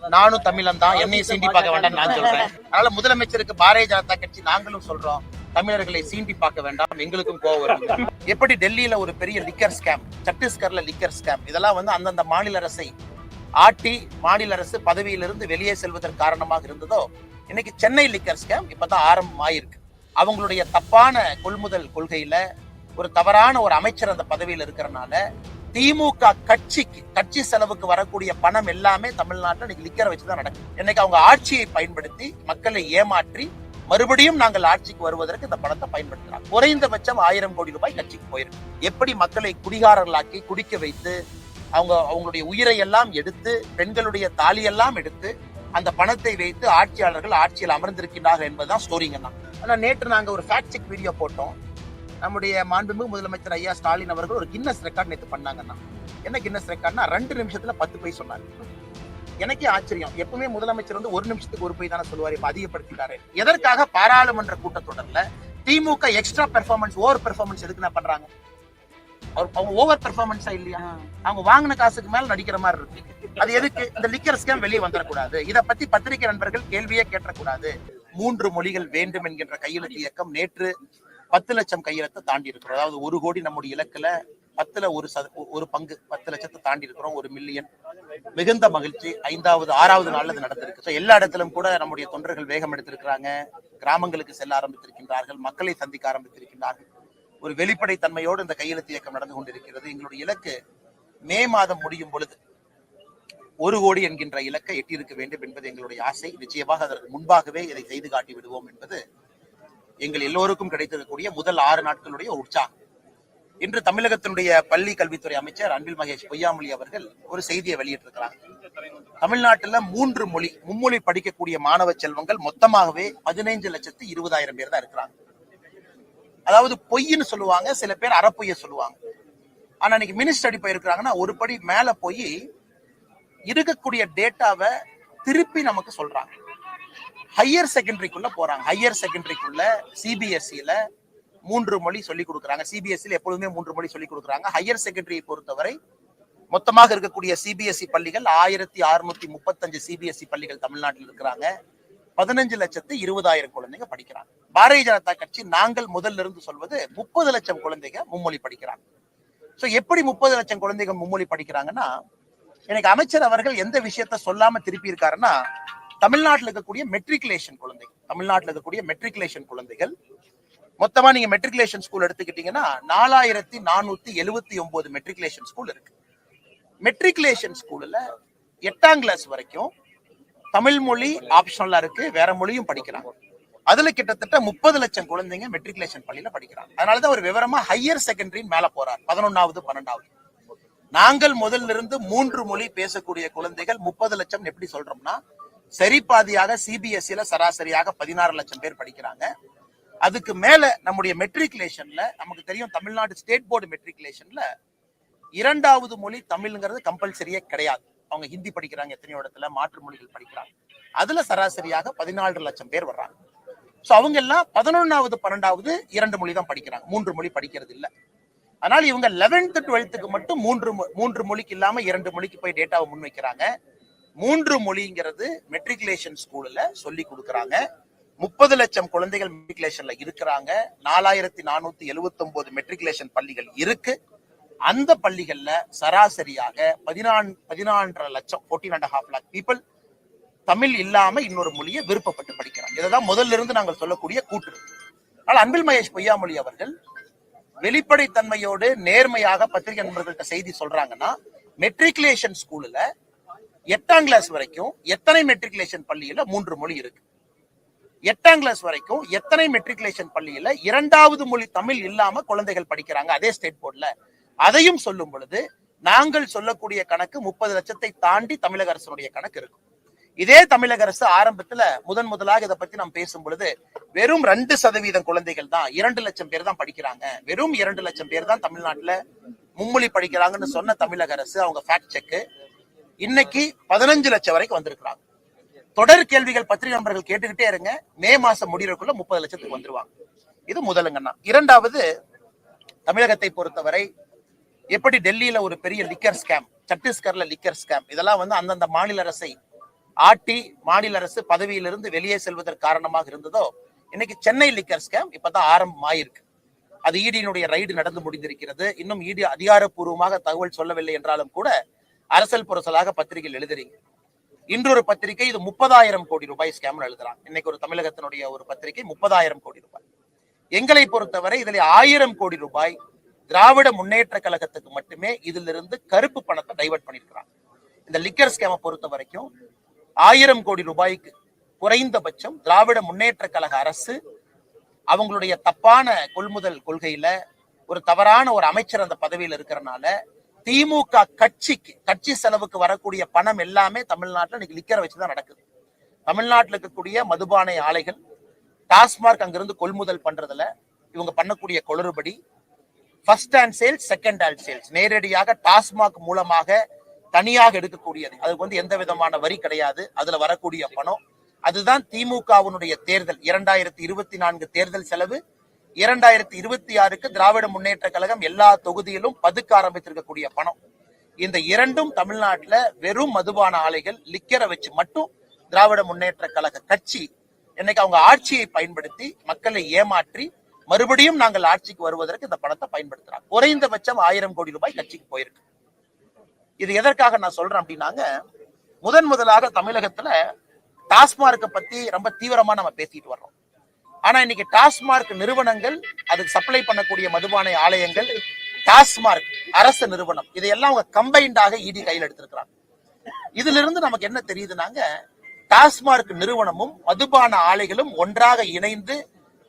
நானும் தமிழன் தான், என்னை சீண்டி பார்க்க வேண்டாம் நான் சொல்றேன். அதனால முதலமைச்சருக்கு பாரதிய ஜனதா கட்சி நாங்களும் சொல்றோம், தமிழர்களை சீண்டி பார்க்க வேண்டாம், எங்களுக்கும் கோவம் வருது. எப்படி டெல்லியில ஒரு பெரிய லிக்கர் ஸ்கேம், சத்தீஸ்கர்ல லிக்கர் ஸ்கேம், இதெல்லாம் அந்தந்த மாநில அரசை ஆட்டி மாநில அரசு பதவியிலிருந்து வெளியே செல்வதற்கு காரணமாக இருந்ததோ, இன்னைக்கு சென்னை லிக்கர் ஸ்கேம் இப்பதான் ஆரம்பம் ஆயிருக்கு. அவங்களுடைய தப்பான கொள்முதல் கொள்கையில ஒரு தவறான ஒரு அமைச்சர் அந்த பதவியில் இருக்கிறனால திமுக கட்சி செலவுக்கு வரக்கூடிய பணம் எல்லாமே தமிழ்நாட்டில் இன்னைக்கு லிக்கரை வச்சுதான் நடக்கும். இன்னைக்கு அவங்க ஆட்சியை பயன்படுத்தி மக்களை ஏமாற்றி மறுபடியும் நாங்கள் ஆட்சிக்கு வருவதற்கு இந்த பணத்தை பயன்படுத்துறாங்க. குறைந்தபட்சம் 1000 கோடி ரூபாய் கட்சிக்கு போயிருக்கு. எப்படி மக்களை குடிகாரர்களாக்கி குடிக்க வைத்து அவங்களுடைய உயிரை எல்லாம் எடுத்து பெண்களுடைய தாலியெல்லாம் எடுத்து அந்த பணத்தை வைத்து ஆட்சியாளர்கள் ஆட்சியில் அமர்ந்திருக்கின்றார்கள் என்பதுதான் ஸ்டோரிங்கன்னா. ஆனா நேற்று நாங்க ஒரு ஃபேக்ட் செக் வீடியோ போட்டோம். நம்முடைய மாண்புமிகு முதலமைச்சர் ஐயா ஸ்டாலின் அவர்கள் ஒரு கின்னஸ் ரெக்கார்ட் நேற்று பண்ணாங்கன்னா. என்ன கின்னஸ் ரெக்கார்ட்னா 2 நிமிஷத்துல 10 பை சொன்னாங்க. எனக்கே ஆச்சரியம். எப்பவுமே முதலமைச்சர் 1 நிமிஷத்துக்கு 1 பை தானே சொல்லுவாரு, இப்ப அதிகப்படுத்திட்டாரு. எதற்காக பாராளுமன்ற கூட்டத்தொடர்ல திமுக எக்ஸ்ட்ரா பெர்ஃபார்மன்ஸ் ஓவர் பெர்ஃபார்மன்ஸ் எதுக்கு என்ன பண்றாங்க? அவங்க ஓவர் பெர்ஃபார்மன்ஸா இல்லையா? அவங்க வாங்கின காசுக்கு மேல நடிக்கிற மாதிரி இருக்கு. அது எதுக்கு? இந்த லிக்கர் ஸ்கேம் வெளியே வந்துடக்கூடாது. இதை பத்தி பத்திரிகை நண்பர்கள் கேள்வியே கேட்டக்கூடாது. 3 மொழிகள் வேண்டும் என்கின்ற கையெழுத்து இயக்கம் நேற்று 10 லட்சம் கையெழுத்தை தாண்டி இருக்கிறோம். அதாவது 1 கோடி நம்முடைய இலக்குல 10ல ஒரு பங்கு 10 லட்சத்தை தாண்டி இருக்கிறோம். 1 மில்லியன். மிகுந்த மகிழ்ச்சி. 5வது 6வது நாள்ல இது நடந்திருக்கு. எல்லா இடத்திலும் கூட நம்முடைய தொண்டர்கள் வேகம் எடுத்திருக்கிறாங்க. கிராமங்களுக்கு செல்ல ஆரம்பித்திருக்கின்றார்கள். மக்களை சந்திக்க ஆரம்பித்திருக்கின்றார்கள். ஒரு வெளிப்படை தன்மையோடு இந்த கையெழுத்து இயக்கம் நடந்து கொண்டிருக்கிறது. எங்களுடைய இலக்கு மே மாதம் முடியும் பொழுது 1 கோடி என்கின்ற இலக்கை எட்டியிருக்க வேண்டும் என்பது எங்களுடைய ஆசை. நிச்சயமாக அதற்கு முன்பாகவே இதை செய்து காட்டி விடுவோம் என்பது எங்கள் எல்லோருக்கும் கிடைத்திருக்கக்கூடிய முதல் 6 நாட்களுடைய உற்சாகம். இன்று தமிழகத்தினுடைய பள்ளி கல்வித்துறை அமைச்சர் அன்பில் மகேஷ் பொய்யாமொழி அவர்கள் ஒரு செய்தியை வெளியிட்டிருக்கிறாங்க. தமிழ்நாட்டில் 3 மொழி மும்மொழி படிக்கக்கூடிய மாணவ செல்வங்கள் மொத்தமாகவே 15,20,000 பேர் தான் இருக்கிறாங்க. அதாவது பொய்ன்னு சொல்லுவாங்க, சில பேர் அறப்பொய்ய சொல்லுவாங்க. ஆனா இன்னைக்கு மினிஸ்டர் அடி போயிருக்கிறாங்கன்னா ஒரு படி மேல போய் இருக்கக்கூடிய டேட்டாவை திருப்பி நமக்கு சொல்றாங்க. ஹையர் செகண்டரிக்குள்ள போறாங்க. ஹையர் செகண்டரிக்குள்ள சிபிஎஸ்இல 3 மொழி சொல்லிக் கொடுக்குறாங்க. சிபிஎஸ்இல எப்பொழுதுமே 3 மொழி சொல்லிக் கொடுக்குறாங்க. ஹையர் செகண்டரியை பொறுத்தவரை மொத்தமாக இருக்கக்கூடிய சிபிஎஸ்இ பள்ளிகள் 1635 சிபிஎஸ்இ பள்ளிகள் தமிழ்நாட்டில் இருக்கிறாங்க. 15,20,000 குழந்தைங்க படிக்கிறாங்க. பாரதிய ஜனதா கட்சி நாங்கள் முதல்ல இருந்து சொல்வது 30 லட்சம் குழந்தைங்க மும்மொழி படிக்கிறாங்க. சோ எப்படி 30 லட்சம் குழந்தைகள் மும்மொழி படிக்கிறாங்கன்னா, எனக்கு அமைச்சர் அவர்கள் எந்த விஷயத்த சொல்லாம திருப்பி இருக்காருன்னா, தமிழ்நாட்டில் இருக்கக்கூடிய மெட்ரிகுலேஷன் குழந்தைகள் மொத்தமா நீங்க மெட்ரிகுலேஷன் ஸ்கூல் எடுத்துக்கிட்டீங்கன்னா 4479 மெட்ரிகுலேஷன் ஸ்கூல் இருக்கு. மெட்ரிகுலேஷன் ஸ்கூல்ல 8ஆம் கிளாஸ் வரைக்கும் தமிழ் மொழி ஆப்ஷனலா இருக்கு, வேற மொழியும் படிக்கிறாங்க. அதுல கிட்டத்தட்ட 30 லட்சம் குழந்தைங்க மெட்ரிகுலேஷன் பள்ளியில படிக்கிறாங்க. அதனாலதான் ஒரு விவரமா ஹையர் செகண்டரி மேல போறார். 11வது 12வது. நாங்கள் முதல்ல இருந்து 3 மொழி பேசக்கூடிய குழந்தைகள் 30 லட்சம் எப்படி சொல்றோம்னா, சரி பாதியாக சிபிஎஸ்இல சராசரியாக 16 லட்சம் பேர் படிக்கிறாங்க. அதுக்கு மேல நம்முடைய மெட்ரிகுலேஷன்ல நமக்கு தெரியும், தமிழ்நாடு ஸ்டேட் போர்டு மெட்ரிகுலேஷன்ல 2வது மொழி தமிழ்ங்கிறது கம்பல்சரியே கிடையாது. அவங்க ஹிந்தி படிக்கிறாங்க, எத்தனையோ இடத்துல மாற்று மொழிகள் படிக்கிறாங்க. அதுல சராசரியாக 14 லட்சம் பேர் வர்றாங்க. சோ அவங்க எல்லாம் 11வது 12வது 2 மொழி தான் படிக்கிறாங்க, 3 மொழி படிக்கிறது இல்ல. அதனால இவங்க 11th 12th மட்டும் 3 மொழிக்கு இல்லாம 2 மொழிக்கு போய் டேட்டாவை முன்வைக்கிறாங்க. 3 மொழிங்கிறது மெட்ரிகுலேஷன் ஸ்கூல்ல சொல்லி கொடுக்கறாங்க. 30 லட்சம் குழந்தைகள் மெட்ரிகுலேஷன்ல இருக்கிறாங்க. 4479 மெட்ரிகுலேஷன் பள்ளிகள் இருக்கு. அந்த பள்ளிகள்ல சராசரியாக 14.5 லட்சம் 14.5 lakh people தமிழ் இல்லாம இன்னொரு மொழியை விருப்பப்பட்டு படிக்கிறாங்க. இதுதான் முதல்ல இருந்து நாங்கள் சொல்லக்கூடிய கூற்று. ஆனால் அன்பில் மகேஷ் பொய்யாமொழி அவர்கள் வெளிப்படைத்தன்மையோடு நேர்மையாக பத்திரிகை நண்பர்கள்ட்ட செய்தி சொல்றாங்கன்னா, மெட்ரிகுலேஷன் ஸ்கூல்ல 8ஆம் கிளாஸ் வரைக்கும் எத்தனை மெட்ரிகுலேஷன் பள்ளியில 3 மொழி இருக்கு, 8ஆம் கிளாஸ் வரைக்கும் எத்தனை மெட்ரிகுலேஷன் பள்ளியில 2வது மொழி தமிழ் இல்லாம குழந்தைகள் படிக்கிறாங்க அதே ஸ்டேட் போர்ட்ல, அதையும் சொல்லும் பொழுது நாங்கள் சொல்லக்கூடிய கணக்கு 30 லட்சத்தை தாண்டி தமிழக அரசுடைய கணக்கு இருக்கும். இதே தமிழக அரசு ஆரம்பத்துல முதலாக இதை பத்தி நாம் பேசும் பொழுது வெறும் 2% குழந்தைகள் தான், 2 லட்சம் பேர் தான் படிக்கிறாங்க, வெறும் 2 லட்சம் பேர் தான் தமிழ்நாட்டுல மும்மொழி படிக்கிறாங்கன்னு சொன்ன தமிழக அரசு அவங்க ஃபேக்ட் செக் இன்னைக்கு 15 லட்சம் வரைக்கும் வந்திருக்கிறாங்க. தொடர் கேள்விகள் பத்திரிகை நண்பர்கள் கேட்டுக்கிட்டே இருங்க. மே மாசம் முடிறதுக்குள்ள 30 லட்சத்துக்கு வந்துருவாங்க. இது முதலுங்கண்ணா. 2வது, தமிழகத்தை பொறுத்தவரை எப்படி டெல்லியில ஒரு பெரிய லிக்கர் ஸ்கேம், சத்தீஸ்கர்ல லிக்கர் ஸ்கேம், இதெல்லாம் அந்தந்த மாநில அரசை ஆட்டி மாநில அரசு பதவியிலிருந்து வெளியே செல்வதற்கு காரணமாக இருந்ததோ, இன்னைக்கு சென்னை லிக்கர் ஸ்கேம் இப்பதான் ஆரம்பம் ஆயிருக்கு. அது ஈடியினுடைய ரைடு நடந்து முடிந்திருக்கிறது. இன்னும் ஈடி அதிகாரப்பூர்வமாக தகவல் சொல்லவில்லை என்றாலும் கூட அரசல் புரசலாக பத்திரிகையில் எழுதுறீங்க. இன்றொரு பத்திரிகை இது 30,000 கோடி ரூபாய் ஸ்கேம் எழுதுறாங்க. இன்னைக்கு ஒரு தமிழகத்தினுடைய ஒரு பத்திரிகை 30,000 கோடி ரூபாய். எங்களை பொறுத்தவரை இதில் 1000 கோடி ரூபாய் திராவிட முன்னேற்ற கழகத்துக்கு மட்டுமே இதிலிருந்து கருப்பு பணத்தை டைவர்ட் பண்ணிருக்கிறாங்க. இந்த லிக்கர் ஸ்கேமை பொறுத்த வரைக்கும் 1000 கோடி ரூபாய்க்கு குறைந்தபட்சம் திராவிட முன்னேற்ற கழக அரசு அவங்களுடைய தப்பான கொள்முதல் கொள்கையில ஒரு தவறான ஒரு அமைச்சர் அந்த பதவியில் இருக்கிறனால திமுக கட்சி செலவுக்கு வரக்கூடிய பணம் எல்லாமே தமிழ்நாட்டில் இன்னைக்கு லிக்கரை வச்சுதான் நடக்குது. தமிழ்நாட்டில் இருக்கக்கூடிய மதுபானை ஆலைகள் டாஸ்மார்க் அங்கிருந்து கொள்முதல் பண்றதுல இவங்க பண்ணக்கூடிய குளறுபடி first hand sales, second hand sales, நேரடியாக டாஸ்மாக் மூலமாக தனியாக எடுக்கக்கூடியது. அதுக்கு எந்த விதமான வரி கிடையாது. அதுல வரக்கூடிய பணம் அதுதான் திமுகவினுடைய தேர்தல் 2024 தேர்தல் செலவு. 2026க்கு திராவிட முன்னேற்ற கழகம் எல்லா தொகுதியிலும் பதுக்க ஆரம்பித்திருக்கக்கூடிய பணம். இந்த இரண்டும் தமிழ்நாட்டில் வெறும் மதுபான ஆலைகள் லிக்கரை வச்சு மட்டும் திராவிட முன்னேற்ற கழக கட்சி இன்னைக்கு அவங்க ஆட்சியை பயன்படுத்தி மக்களை ஏமாற்றி மறுபடியும் நாங்கள் ஆட்சிக்கு வருவதற்கு இந்த பணத்தை பயன்படுத்துறாங்க. குறைந்தபட்சம் 1000 கோடி ரூபாய் கட்சிக்கு போயிருக்கு. இது எதற்காக நான் சொல்றேன் அப்படின்னாங்க, முதலாக தமிழகத்துல டாஸ்மார்க்கை பத்தி ரொம்ப தீவிரமா நம்ம பேசிட்டு வர்றோம். ஆனா இன்னைக்கு டாஸ்மார்க் நிறுவனங்கள், அதுக்கு சப்ளை பண்ணக்கூடிய மதுபானை ஆலயங்கள், டாஸ்மார்க் அரசு நிறுவனம், இதையெல்லாம் அவங்க கம்பைண்டாக இடி கையில் எடுத்திருக்கிறாங்க. இதுல இருந்து நமக்கு என்ன தெரியுதுனாங்க, டாஸ்மார்க் நிறுவனமும் மதுபான ஆலைகளும் ஒன்றாக இணைந்து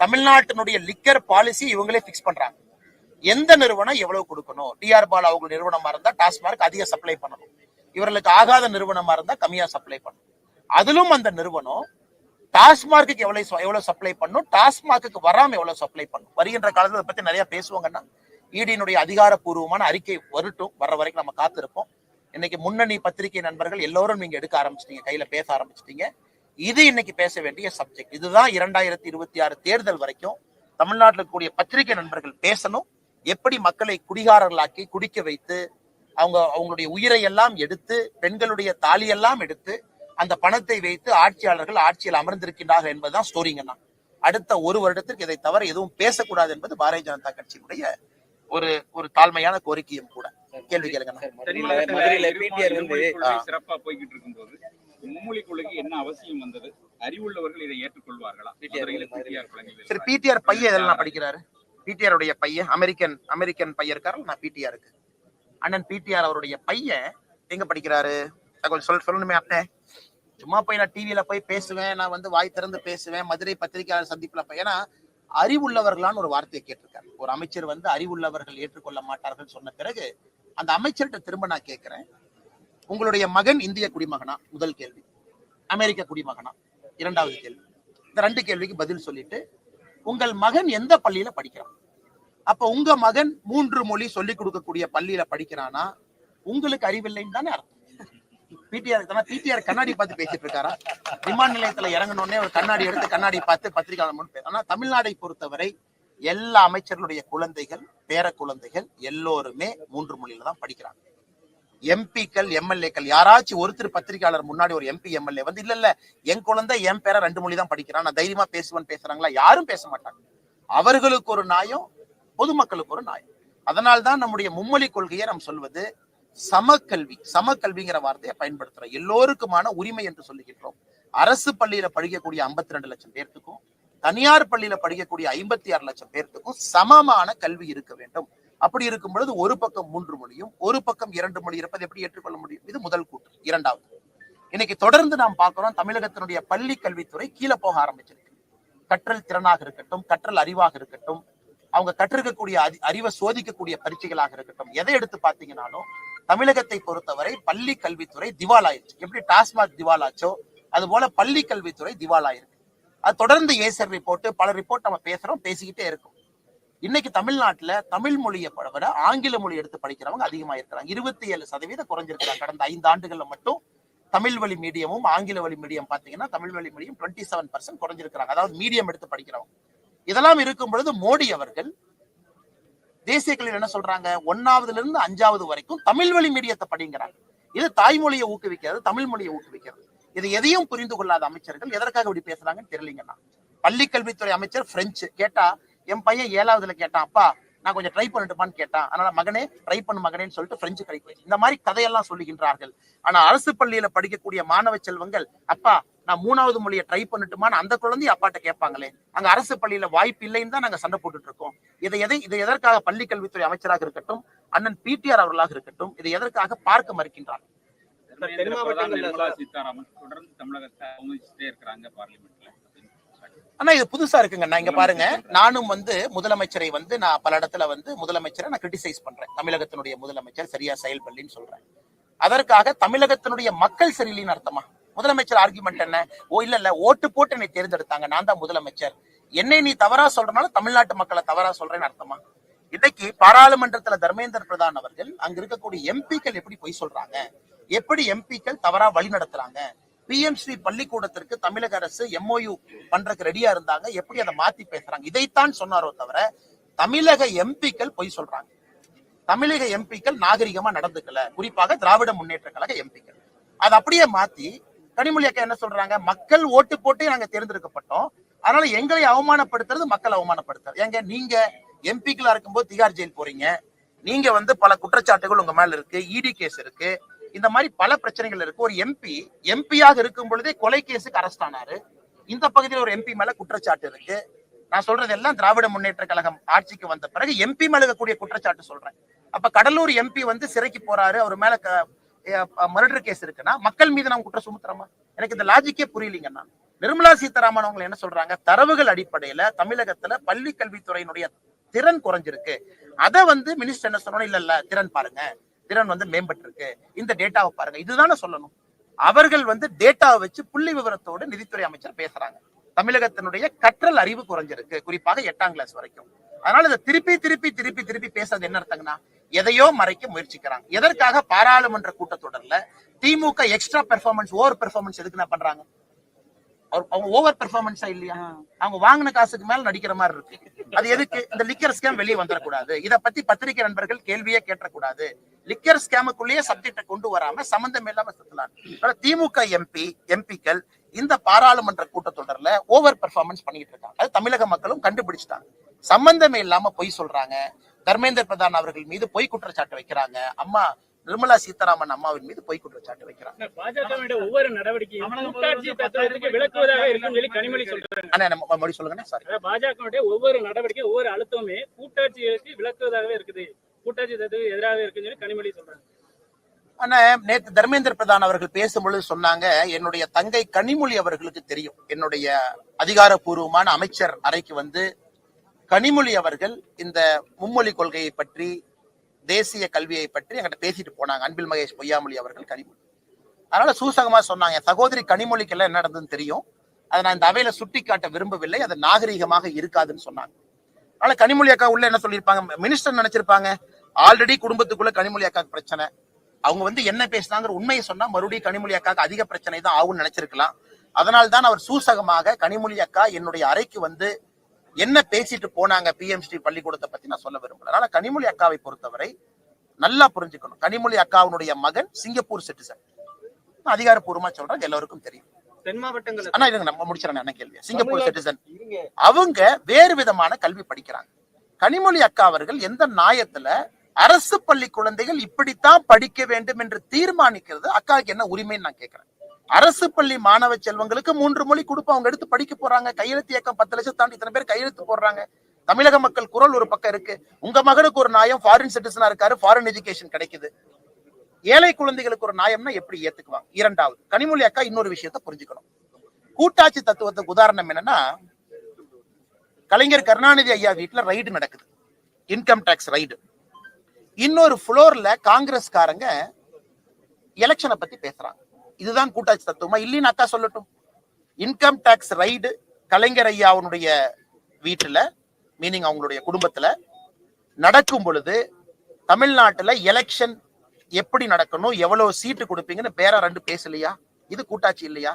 தமிழ்நாட்டினுடைய லிக்கர் பாலிசி இவங்களே பிக்ஸ் பண்றாங்க. எந்த நிறுவனம் எவ்வளவு கொடுக்கணும், டிஆர் பாலா அவங்க நிறுவனமா இருந்தா டாஸ்மார்க் அதிக சப்ளை பண்ணணும், இவர்களுக்கு ஆகாத நிறுவனமா இருந்தா கம்மியா சப்ளை பண்ணணும். அதிலும் அந்த நிறுவனம் டாஸ்மார்க்கு எவ்வளவு சப்ளை பண்ணும், டாஸ்மார்க்கு வராம எவ்வளவு சப்ளை பண்ணும். வருகின்ற காலத்துல பத்தி நிறைய பேசுவாங்கன்னா ஈடியினுடைய அதிகாரப்பூர்வமான அறிக்கை வரட்டும், வர்ற வரைக்கும் நம்ம காத்திருப்போம். இன்னைக்கு முன்னணி பத்திரிகை நண்பர்கள் எல்லோரும் நீங்க எடுக்க ஆரம்பிச்சிட்டீங்க, கையில பேச ஆரம்பிச்சிட்டீங்க. இது இன்னைக்கு பேச வேண்டிய சப்ஜெக்ட். இதுதான் 2026 தேர்தல் வரைக்கும் தமிழ்நாட்டில் இருக்கக்கூடிய பத்திரிகை நண்பர்கள் பேசணும். எப்படி மக்களை குடிகாரர்களாக்கி குடிக்க வைத்து அவங்களுடைய உயிரை எல்லாம் எடுத்து, பெண்களுடைய தாலியெல்லாம் எடுத்து, அந்த பணத்தை வைத்து ஆட்சியாளர்கள் ஆட்சியில் அமர்ந்திருக்கின்றார்கள் என்பதுதான் ஸ்டோரிங்கண்ணா. அடுத்த ஒரு வருடத்திற்கு இதை தவிர எதுவும் பேசக்கூடாது என்பது பாரதிய ஜனதா கட்சியினுடைய ஒரு தாழ்மையான கோரிக்கையும் கூட. கேள்வி கேளுங்க. சிறப்பா போய்கிட்டு இருக்கும்போது மும்மொழி கொள்கைக்கு என்ன அவசியம் வந்தது? அறிவுள்ளவர்கள் இதை ஏற்றுக்கொள்வார்களா? சரி, பிடிஆர் பையன் இதெல்லாம் படிக்கிறாரு. பிடிஆர் உடைய பையன் அமெரிக்கன் பையன் இருக்காரு. நான் பிடிஆருக்கு அண்ணன் பிடிஆர் அவருடைய பையன் எங்க படிக்கிறாரு சொல்லணுமே. அண்ணே சும்மா போய் நான் டிவியில போய் பேசுவேன், நான் வாய் திறந்து பேசுவேன், மதுரை பத்திரிகையாளர் சந்திப்புல போய். ஏன்னா அறிவுள்ளவர்களான்னு ஒரு வார்த்தையை கேட்டிருக்காரு ஒரு அமைச்சர். அறிவுள்ளவர்கள் ஏற்றுக்கொள்ள மாட்டார்கள் சொன்ன பிறகு அந்த அமைச்சர்கிட்ட திரும்ப நான் கேட்கிறேன், உங்களுடைய மகன் இந்திய குடிமகனா? முதல் கேள்வி. அமெரிக்க குடிமகனா? இரண்டாவது கேள்வி. இந்த 2 கேள்விக்கு பதில் சொல்லிட்டு, உங்கள் மகன் எந்த பள்ளியில படிக்கிறான்? அப்ப உங்க மகன் 3 மொழி சொல்லிக் கொடுக்கக்கூடிய பள்ளியில படிக்கிறானா? உங்களுக்கு அறிவில்லைன்னு தானே அர்த்தம். பிடிஆர் கண்ணாடி பார்த்து பேசிட்டு இருக்காரா? விமான நிலையத்துல இறங்கணுன்னே ஒரு கண்ணாடி எடுத்து கண்ணாடி பார்த்து பத்திரிகையாளர். ஆனா தமிழ்நாடை பொறுத்தவரை எல்லா அமைச்சர்களுடைய குழந்தைகள், பேர குழந்தைகள் எல்லோருமே 3 மொழியில தான் படிக்கிறாங்க. எம்பிக்கள், எம்எல்ஏக்கள் யாராச்சும் ஒருத்தர் பத்திரிகையாளர் முன்னாடி ஒரு எம்பி எம்எல்ஏ இல்ல என் குழந்தை என் பேர 2 மொழி தான் படிக்கிறான், நான் தைரியமா பேசுவேன் பேசுறாங்களா? யாரும் பேச மாட்டாங்க. அவர்களுக்கு ஒரு நியாயம், பொதுமக்களுக்கு ஒரு நியாயம். அதனால்தான் நம்முடைய மும்மொழி கொள்கையை நாம் சொல்வது சமக்கல்விங்கிற வார்த்தையை பயன்படுத்துறோம். எல்லோருக்குமான உரிமை என்று சொல்லுகின்றோம். அரசு பள்ளியில படிக்கக்கூடிய 52 லட்சம் பேர்த்துக்கும், தனியார் பள்ளியில படிக்கக்கூடிய 56 லட்சம் பேர்த்துக்கும் சமமான கல்வி இருக்க வேண்டும். அப்படி இருக்கும் பொழுது ஒரு பக்கம் 3 மொழியும் ஒரு பக்கம் 2 மொழி இருப்பது எப்படி ஏற்றுக்கொள்ள முடியும்? இது முதல் கூற்று. இரண்டாவது, இன்னைக்கு தொடர்ந்து நாம் பார்க்கிறோம், தமிழகத்தினுடைய பள்ளி கல்வித்துறை கீழே போக ஆரம்பிச்சிருக்கு. கற்றல் திறனாக இருக்கட்டும், கற்றல் அறிவாக இருக்கட்டும், அவங்க கற்றிருக்கக்கூடிய அறிவை சோதிக்கக்கூடிய பரீட்சைகளாக இருக்கட்டும், எதை எடுத்து பார்த்தீங்கன்னாலும் தமிழகத்தை பொறுத்தவரை பள்ளி கல்வித்துறை திவாலாயிருச்சு. எப்படி டாஸ்மாக் திவாலாச்சோ அது போல பள்ளி கல்வித்துறை திவாலாயிருக்கு. அது தொடர்ந்து ஏசர் ரிப்போர்ட், பல ரிப்போர்ட் நம்ம பேசிக்கிட்டே இருக்கும். இன்னைக்கு தமிழ்நாட்டுல தமிழ் மொழியை விட ஆங்கில மொழி எடுத்து படிக்கிறவங்க அதிகமா இருக்கிறாங்க. 27% குறைஞ்சிருக்கிறாங்க. கடந்த 5 ஆண்டுகள்ல மட்டும் தமிழ் வழி மீடியமும் ஆங்கில வழி மீடியம் பாத்தீங்கன்னா தமிழ் வழி மீடியம் 27% குறைஞ்சிருக்கிறாங்க. அதாவது மீடியம் எடுத்து படிக்கிறவங்க. இதெல்லாம் இருக்கும் பொழுது மோடி அவர்கள் தேசிய கல்வியில் என்ன சொல்றாங்க, 1ஆவதுல இருந்து 5ஆவது வரைக்கும் தமிழ் வழி மீடியத்தை படிங்கிறாங்க. இது தாய்மொழியை ஊக்குவிக்கிறது, தமிழ் மொழியை ஊக்குவிக்கிறது. இது எதையும் புரிந்து கொள்ளாத அமைச்சர்கள் எதற்காக இப்படி பேசுறாங்கன்னு தெரியலீங்கண்ணா. பள்ளி கல்வித்துறை அமைச்சர் பிரெஞ்சு கேட்டா, என் பையன் 7வதுல கேட்டான், அப்பா நான் கொஞ்சம் ட்ரை பண்ணட்டுமான்னு கேட்டான், அதனால மகனே ட்ரை பண்ணு மகனேன்னு சொல்லிட்டு பிரெஞ்சு கை இந்த மாதிரி கதையெல்லாம் சொல்லுகின்றார்கள். ஆனா அரசு பள்ளியில படிக்கக்கூடிய மாணவ செல்வங்கள், அப்பா நான் 3வது மொழியை ட்ரை பண்ணட்டுமான்னு அந்த குழந்தைய அப்பாட்ட கேட்பாங்களே, அங்க அரசு பள்ளியில வாய்ப்பு இல்லைன்னு தான் நாங்க சண்டை போட்டுட்டு இருக்கோம். இதை எதற்காக பள்ளி கல்வித்துறை அமைச்சராக இருக்கட்டும், அண்ணன் பிடிஆர் அவர்களாக இருக்கட்டும், இதை எதற்காக பார்க்க மறுக்கின்றார்? நிர்மலா சீதாராமன் தொடர்ந்து தமிழகத்தை அவமதிச்சுட்டே இருக்கிறாங்க பார்லிமெண்ட்ல. ஆனா இது புதுசா இருக்குங்க. நான் இங்க பாருங்க, நானும் முதலமைச்சரை நான் பல இடத்துல முதலமைச்சரை நான் கிரிட்டிசைஸ் பண்றேன். தமிழகத்தினுடைய முதலமைச்சர் சரியா செயல்படலின்னு சொல்றேன். அதற்காக தமிழகத்தினுடைய மக்கள் சரியில்லைன்னு அர்த்தமா? முதலமைச்சர் ஆர்குமெண்ட் என்ன? இல்ல ஓட்டு போட்டு என்னை தேர்ந்தெடுத்தாங்க, நான் தான் முதலமைச்சர், என்னை நீ தவறா சொல்றனால தமிழ்நாட்டு மக்களை தவறா சொல்றேன்னு அர்த்தமா? இன்னைக்கு பாராளுமன்றத்துல தர்மேந்திர பிரதான் அவர்கள் அங்க இருக்கக்கூடிய எம்பிக்கள் எப்படி பொய் சொல்றாங்க, எப்படி எம்பிக்கள் தவறா வழி நடத்துறாங்க, பிஎம்ஸ்ரீ பள்ளிக்கூடத்திற்கு தமிழக அரசு MOU பண்றதுக்கு ரெடியா இருந்தாங்க, எப்படி அதை மாத்தி பேசுறாங்க, இதைத்தான் சொன்னாரோ தவிர தமிழக எம்பிக்கள் பொய் சொல்றாங்க. தமிழக எம்பிக்கள் நாகரிகமா நடந்துக்கல, குறிப்பாக திராவிட முன்னேற்ற கழக எம்பிக்கள். அதை அப்படியே மாத்தி கனிமொழி அக்கா என்ன சொல்றாங்க, மக்கள் ஓட்டு போட்டு நாங்க தேர்ந்தெடுக்கப்பட்டோம், அதனால எங்களை அவமானப்படுத்துறது மக்கள் அவமானப்படுத்துறது. ஏங்க நீங்க எம்பிக்களா இருக்கும்போது திகார் ஜெயில் போறீங்க, நீங்க பல குற்றச்சாட்டுகள் உங்க மேல இருக்கு, இடி கேஸ் இருக்கு, இந்த மாதிரி பல பிரச்சனைகள் இருக்கு. ஒரு எம்பியாக இருக்கும் பொழுதே கொலை கேஸுக்கு அரெஸ்ட் ஆனாரு. இந்த பகுதியில் ஒரு எம்பி மேல குற்றச்சாட்டு இருக்கு. நான் சொல்றது எல்லாம் திராவிட முன்னேற்ற கழகம் ஆட்சிக்கு வந்த பிறகு எம்பி மேல இருக்கக்கூடிய குற்றச்சாட்டு சொல்றேன். அப்ப கடலூர் எம்பி சிறைக்கு போறாரு, அவர் மேல மர்டர் கேஸ் இருக்குன்னா மக்கள் மீது நம்ம குற்றம் சுமத்துறோமா? எனக்கு இந்த லாஜிக்கே புரியலீங்கன்னா. நிர்மலா சீதாராமன் அவங்க என்ன சொல்றாங்க, தரவுகள் அடிப்படையில தமிழகத்துல பள்ளி கல்வித்துறையினுடைய திறன் குறைஞ்சிருக்கு. அதை மினிஸ்டர் என்ன சொல்லணும், இல்ல திறன் பாருங்க, திறன் மேம்பட்டு இருக்கு, இந்த டேட்டாவை பாருங்க, இதுதானே சொல்லணும். அவர்கள் டேட்டாவை வச்சு புள்ளி விவரத்தோடு நிதித்துறை அமைச்சர் பேசுறாங்க. தமிழகத்தினுடைய கற்றல் அறிவு குறைஞ்சிருக்கு, குறிப்பாக 8ஆம் கிளாஸ் வரைக்கும். அதனால இதை திருப்பி திருப்பி திருப்பி திருப்பி பேசுறது என்ன அர்த்தங்கன்னா, எதையோ மறைக்க முயற்சிக்கிறாங்க. எதற்காக பாராளுமன்ற கூட்டத்தொடர்ல திமுக எக்ஸ்ட்ரா பெர்ஃபார்மன்ஸ், ஓவர் பெர்ஃபார்மன்ஸ் எதுக்கு பண்றாங்க? அவங்க ஓவர் பெர்ஃபார்மன்ஸா இல்லையா? அவங்க வாங்கின காசுக்கு மேல நடிக்கிற மாதிரி இருக்கு. அது எதுக்கு? இந்த லிக்கர் ஸ்கேம் வெளியே வந்துடக்கூடாது, இதை பத்தி பத்திரிகை நண்பர்கள் கேள்வியே கேட்டக்கூடாது, லிக்கர் ஸ்கேமுக்குள்ளேயே சப்ஜெக்ட கொண்டு வராம சம்பந்தம் இல்லாம சுத்தலாம். திமுக எம்பிக்கள் இந்த பாராளுமன்ற கூட்டத்தொடர்ல ஓவர் பெர்ஃபார்மன்ஸ் பண்ணிட்டு இருக்காங்க. அது தமிழக மக்களும் கண்டுபிடிச்சிட்டாங்க. சம்பந்தமே இல்லாம பொய் சொல்றாங்க. தர்மேந்திர பிரதான் அவர்கள் மீது பொய் குற்றச்சாட்டு வைக்கிறாங்க. அம்மா நிர்மலா சீதாராமன் அம்மாவின் மீது பொய் குற்றச்சாட்டு வைக்கிறாங்க. பாஜக ஒவ்வொரு நடவடிக்கையும் கூட்டாட்சி தத்துவத்துக்கு விளக்குவதாக இருக்குன்னு சொல்லி கனிமொழி சொல்றாங்க. மொழி சொல்லுங்க சார். பாஜக ஒவ்வொரு நடவடிக்கை ஒவ்வொரு அழுத்தமே கூட்டாட்சிக்கு விளக்குவதாகவே இருக்குது, கூட்டாட்சி தத்துவத்துக்கு எதிராக இருக்குன்னு சொல்லி கனிமொழி சொல்றாங்க. ஆனா நேற்று தர்மேந்திர பிரதான் அவர்கள் பேசும்பொழுது சொன்னாங்க, என்னுடைய தங்கை கனிமொழி அவர்களுக்கு தெரியும், என்னுடைய அதிகாரப்பூர்வமான அமைச்சர் அறைக்கு கனிமொழி அவர்கள் இந்த மும்மொழி கொள்கையை பற்றி, தேசிய கல்வியை பற்றி என்கிட்ட பேசிட்டு போனாங்க. அன்பில் மகேஷ் பொய்யாமொழி அவர்கள் கனிமொழி. அதனால சூசகமா சொன்னாங்க, சகோதரி கனிமொழிக்கு எல்லாம் என்ன நடந்ததுன்னு தெரியும், அதை நான் இந்த அவையில சுட்டி காட்ட விரும்பவில்லை, அது நாகரீகமாக இருக்காதுன்னு சொன்னாங்க. அதனால கனிமொழி அக்கா உள்ள என்ன சொல்லியிருப்பாங்க, மினிஸ்டர் நினைச்சிருப்பாங்க ஆல்ரெடி குடும்பத்துக்குள்ள கனிமொழி அக்காக்கு பிரச்சனை, அவங்க என்ன பேசினாங்கிற உண்மையை சொன்னா மறுபடியும் கனிமொழி அக்காக்கு அதிக பிரச்சனை தான் ஆகும்னு நினைச்சிருக்கலாம். அதனால்தான் அவர் சூசகமாக கனிமொழி அக்கா என்னுடைய அறைக்கு என்ன பேசிட்டு போனாங்க பிஎம்ஸ்ரீ பள்ளிக்கூடத்தை பத்தி நான் சொல்ல விரும்பல. அதனால கனிமொழி அக்காவை பொறுத்தவரை நல்லா புரிஞ்சுக்கணும், கனிமொழி அக்காவுடைய மகன் சிங்கப்பூர் சிட்டிசன். அதிகாரப்பூர்வமா சொல்றேன், எல்லாருக்கும் தெரியும். தென் மாவட்டங்கள் ஆனா இதுங்க நம்ம முடிச்சிடறேன் என்ன கேள்வி. சிங்கப்பூர் சிட்டிசன், அவங்க வேறு விதமான கல்வி படிக்கிறாங்க. கனிமொழி அக்கா அவர்கள் எந்த நியாயத்துல அரசு பள்ளி குழந்தைகள் இப்படித்தான் படிக்க வேண்டும் என்று தீர்மானிக்கிறது அக்காவுக்கு என்ன உரிமைன்னு நான் கேட்கிறேன். அரசு பள்ளி மாணவ செல்வங்களுக்கு 3 மொழி கொடுப்போம், அவங்க எடுத்து படிக்க போறாங்க. கையெழுத்து இயக்கம் 10 லட்சம் தாண்டி இத்தனை பேர் கையெழுத்து போடுறாங்க. தமிழக மக்கள் குரல் ஒரு பக்கம் இருக்கு. உங்க மகனுக்கு ஒரு நியாயம், ஃபாரின் சிட்டிசனா இருக்காரு, ஃபாரின் எஜுகேஷன் கிடைக்குது. ஏழை குழந்தைகளுக்கு ஒரு நியாயம்னா எப்படி ஏத்துக்குவாங்க? இரண்டாவது, கனிமொழி அக்கா இன்னொரு விஷயத்த புரிஞ்சுக்கணும். கூட்டாட்சி தத்துவத்துக்கு உதாரணம் என்னன்னா, கலைஞர் கருணாநிதி ஐயா வீட்டுல ரைடு நடக்குது, இன்கம் டாக்ஸ் ரைடு. இன்னொரு புளோர்ல காங்கிரஸ்காரங்க எலெக்ஷனை பத்தி பேசுறாங்க. இதுதான் கூட்டாட்சி தத்துவமா இல்லைன்னு அக்கா சொல்லட்டும். இன்கம் டாக்ஸ் ரைடு கலைஞர் ஐயாவுடைய வீட்டுல, மீனிங் அவங்களுடைய குடும்பத்துல நடக்கும் பொழுது தமிழ்நாட்டுல எலெக்ஷன் எப்படி நடக்கணும், எவ்வளவு சீட்டு கொடுப்பீங்கன்னு பேரா 2 பேசலையா? இது கூட்டாட்சி இல்லையா?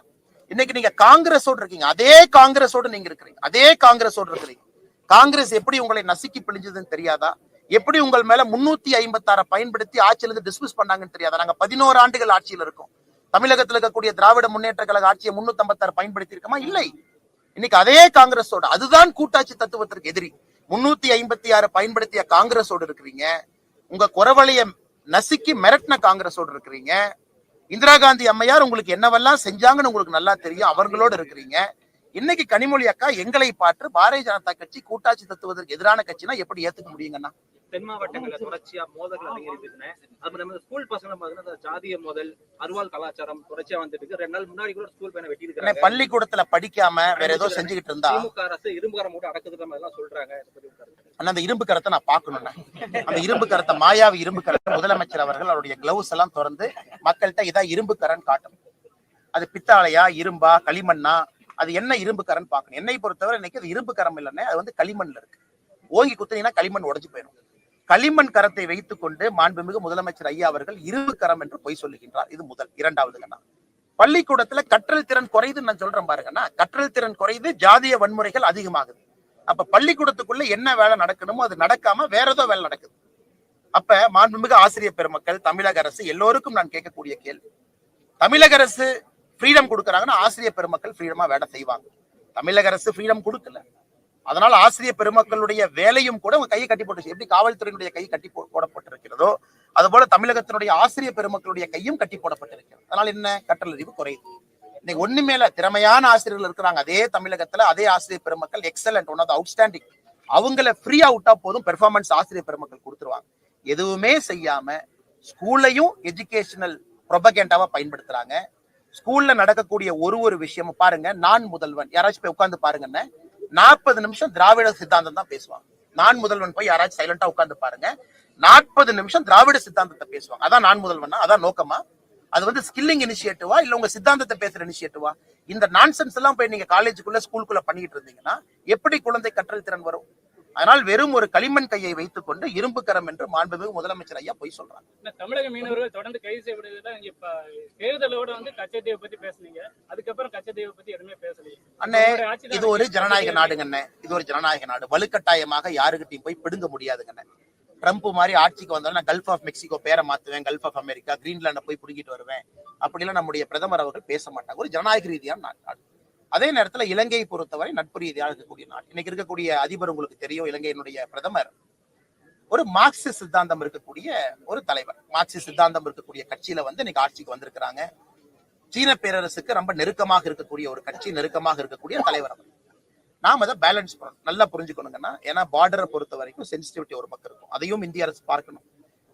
இன்னைக்கு நீங்க காங்கிரஸோடு இருக்கீங்க, அதே காங்கிரஸோடு நீங்க இருக்கிறீங்க, அதே காங்கிரஸோடு இருக்கிறீங்க. காங்கிரஸ் எப்படி உங்களை நசுக்கி பிழிஞ்சதுன்னு தெரியாதா? எப்படி உங்கள் மேல 356 பயன்படுத்தி ஆட்சியிலிருந்து டிஸ்மிஸ் பண்ணாங்கன்னு தெரியாதா? நாங்க 11 ஆண்டுகள் ஆட்சியில் இருக்கோம். தமிழகத்தில் இருக்கக்கூடிய திராவிட முன்னேற்ற கழக ஆட்சியை 356 பயன்படுத்தி இருக்கமா? இல்லை. இன்னைக்கு அதே காங்கிரஸோட, அதுதான் கூட்டாட்சி தத்துவத்திற்கு எதிரி. 356 பயன்படுத்திய காங்கிரஸோடு இருக்கிறீங்க. உங்க குறவளைய நசுக்கி மிரட்டின காங்கிரஸோடு இருக்கிறீங்க. இந்திரா காந்தி அம்மையார் உங்களுக்கு என்னவெல்லாம் செஞ்சாங்கன்னு உங்களுக்கு நல்லா தெரியும். அவர்களோடு இருக்கிறீங்க. இன்னைக்கு கனிமொழி அக்கா எங்களை பார்த்து பாரதிய ஜனதா கட்சி கூட்டாட்சி தத்துவதற்கு எதிரான கட்சினா எப்படி ஏத்துக்க முடியுங்கன்னா? தென் மாவட்டங்கள்ல தொடர்ச்சியா மோதல்கள் அதிகரிக்குதுன்னு, அது நம்ம ஸ்கூல் பசங்க பாத்தீங்கன்னா ஜாதிய மோதல், அருவாள் கலாச்சாரம் தொடர்ச்சியா வந்துட்டு இருக்கு. 2 நாள் முன்னாடி கூட ஸ்கூல் பையனை வெட்டி இருக்காங்க. பள்ளிக்கூடத்துல படிக்காம வேற ஏதோ செஞ்சுக்கிட்டு இருந்தா திமுக அரசு இரும்பு கரம் கூட அடக்குதுன்ற மாதிரி எல்லாம் சொல்றாங்க. அந்த இரும்பு கரத்தை நான் பாக்கணும்னா, அந்த இரும்பு கரத்தை, மாயாவி இரும்பு கரத்தை முதலமைச்சர் அவர்கள் அவருடைய கிளவுஸ் எல்லாம் திறந்து மக்கள்கிட்ட இதான் இரும்பு கரன் காட்டணும். அது பித்தாளையா, இரும்பா, களிமண்ணா, அது என்ன இரும்பு கரன் பார்க்கணும். என்னை பொறுத்தவரை இன்னைக்கு அது இரும்பு கரம் இல்லைன்னு, அது வந்து களிமண்ல இருக்கு. ஓங்கி குத்துனீங்கன்னா களிமண் உடைஞ்சு போயிடும். களிமண் கரத்தை வைத்துக் கொண்டு மாண்புமிகு முதலமைச்சர் ஐயா அவர்கள் இரும்பு கரம் என்று பொய் சொல்லுகின்றார். இது முதல். இரண்டாவதுங்கன்னா, பள்ளிக்கூடத்துல கற்றல் திறன் குறையுதுன்னு நான் சொல்றேன் பாருங்கன்னா, கற்றல் திறன் குறையுது, ஜாதிய வன்முறைகள் அதிகமாகுது. அப்ப பள்ளிக்கூடத்துக்குள்ள என்ன வேலை நடக்கணுமோ அது நடக்காம வேற ஏதோ வேலை நடக்குது. அப்ப மாண்புமிகு ஆசிரியர் பெருமக்கள், தமிழக அரசு எல்லோருக்கும் நான் கேட்கக்கூடிய கேள்வி, தமிழக அரசு ஃப்ரீடம் கொடுக்குறாங்கன்னா ஆசிரியர் பெருமக்கள் ஃப்ரீடமா வேலை செய்வாங்க. தமிழக அரசு ஃப்ரீடம் கொடுக்கல. அதனால ஆசிரியர் பெருமக்களுடைய வேலையும் கூட உங்க கையை கட்டி போட்டு, எப்படி காவல்துறையினுடைய கை கட்டி போடப்பட்டிருக்கிறதோ அதுபோல தமிழகத்தினுடைய ஆசிரியர் பெருமக்களுடைய கையும் கட்டி போடப்பட்டிருக்கிறது. அதனால என்ன? கற்றல் அறிவு குறையுது. இன்னைக்கு ஒண்ணுமேல திறமையான ஆசிரியர்கள் இருக்கிறாங்க அதே தமிழகத்துல. அதே ஆசிரியர் பெருமக்கள் excellent, one of the outstanding. அவங்கள ஃப்ரீயா விட்டா போதும், பெர்ஃபார்மன்ஸ் ஆசிரியர் பெருமக்கள் கொடுத்துருவாங்க. எதுவுமே செய்யாம ஸ்கூல்லையும் எஜுகேஷனல் ப்ரொபகேண்டாவா பயன்படுத்துறாங்க. ஸ்கூல்ல நடக்கக்கூடிய ஒரு விஷயமும் பாருங்க. நான் முதல்வன், யாராச்சும் போய் உட்கார்ந்து பாருங்கன்னு 40 நிமிஷம் திராவிட சித்தாந்தம் தான் பேசுவாங்க. நான் முதல்வன் போய் யாராச்சும் சைலண்டா உட்கார்ந்து பாருங்க, 40 நிமிஷம் திராவிட சித்தாந்தத்தை பேசுவாங்க. அதான் நான் முதல்வனா? அதான் நோக்கமா? அது வந்து ஸ்கில்லிங் இனிஷியேட்டிவா இல்ல உங்க சித்தாந்தத்தை பேசுற இனிஷியேட்டிவா? இந்த நான்சென்ஸ் எல்லாம் போய் நீங்க காலேஜுக்குள்ள ஸ்கூலுக்குள்ள பண்ணிட்டு இருந்தீங்கன்னா எப்படி குழந்தை கற்றல் திறன் வரும்? அதனால் வெறும் ஒரு களிமண் கையை வைத்துக் கொண்டு இரும்பு கரம் என்று மாண்புமிகு முதலமைச்சர் ஐயா போய் சொல்றாங்க. தமிழக மீனவர்கள் தொடர்ந்து கைது செய்யப்படுறதுல இங்க தேர்தலோட வந்து கச்சத்தீவை பத்தி பேசுனீங்க, அதுக்கப்புறம் கச்சத்தீவை பத்தி எதுவுமே பேசலையே. அண்ணே, இது ஒரு ஜனநாயக நாடுங்கண்ணே. இது ஒரு ஜனநாயக நாடு. வலுக்கட்டாயமாக யாருக்கிட்டையும் போய் பிடுங்க முடியாதுங்கண்ணே. ட்ரம்ப் மாதிரி ஆட்சிக்கு வந்தாலும் நான் கல்ஃப் ஆஃப் மெக்சிகோ பேரை மாத்துவேன், கல்ஃப் ஆஃப் அமெரிக்கா, கிரீன்லாண்ட போய் பிடிக்கிட்டு வருவேன் அப்படிலாம் நம்முடைய பிரதமர் அவர்கள் பேச மாட்டாங்க. ஒரு ஜனநாயக ரீதியான நாடு. அதே நேரத்துல இலங்கையை பொறுத்தவரை நட்பு ரீதியாக இருக்கக்கூடிய நாடு. இன்னைக்கு இருக்கக்கூடிய அதிபர் உங்களுக்கு தெரியும், இலங்கையினுடைய பிரதமர் ஒரு மார்க்சிஸ்ட் சித்தாந்தம் இருக்கக்கூடிய ஒரு தலைவர். மார்க்சிஸ்ட் சித்தாந்தம் இருக்கக்கூடிய கட்சியில வந்து இன்னைக்கு ஆட்சிக்கு வந்திருக்கிறாங்க. சீன பேரரசுக்கு ரொம்ப நெருக்கமாக இருக்கக்கூடிய ஒரு கட்சி, நெருக்கமாக இருக்கக்கூடிய தலைவர் அவர். நாம் அதை பேலன்ஸ் பண்ணணும், நல்லா புரிஞ்சுக்கணுங்கன்னா. ஏன்னா பார்டரை பொறுத்த வரைக்கும் சென்சிட்டிவிட்டி ஒரு பக்கம் இருக்கும், அதையும் இந்திய அரசு பார்க்கணும்.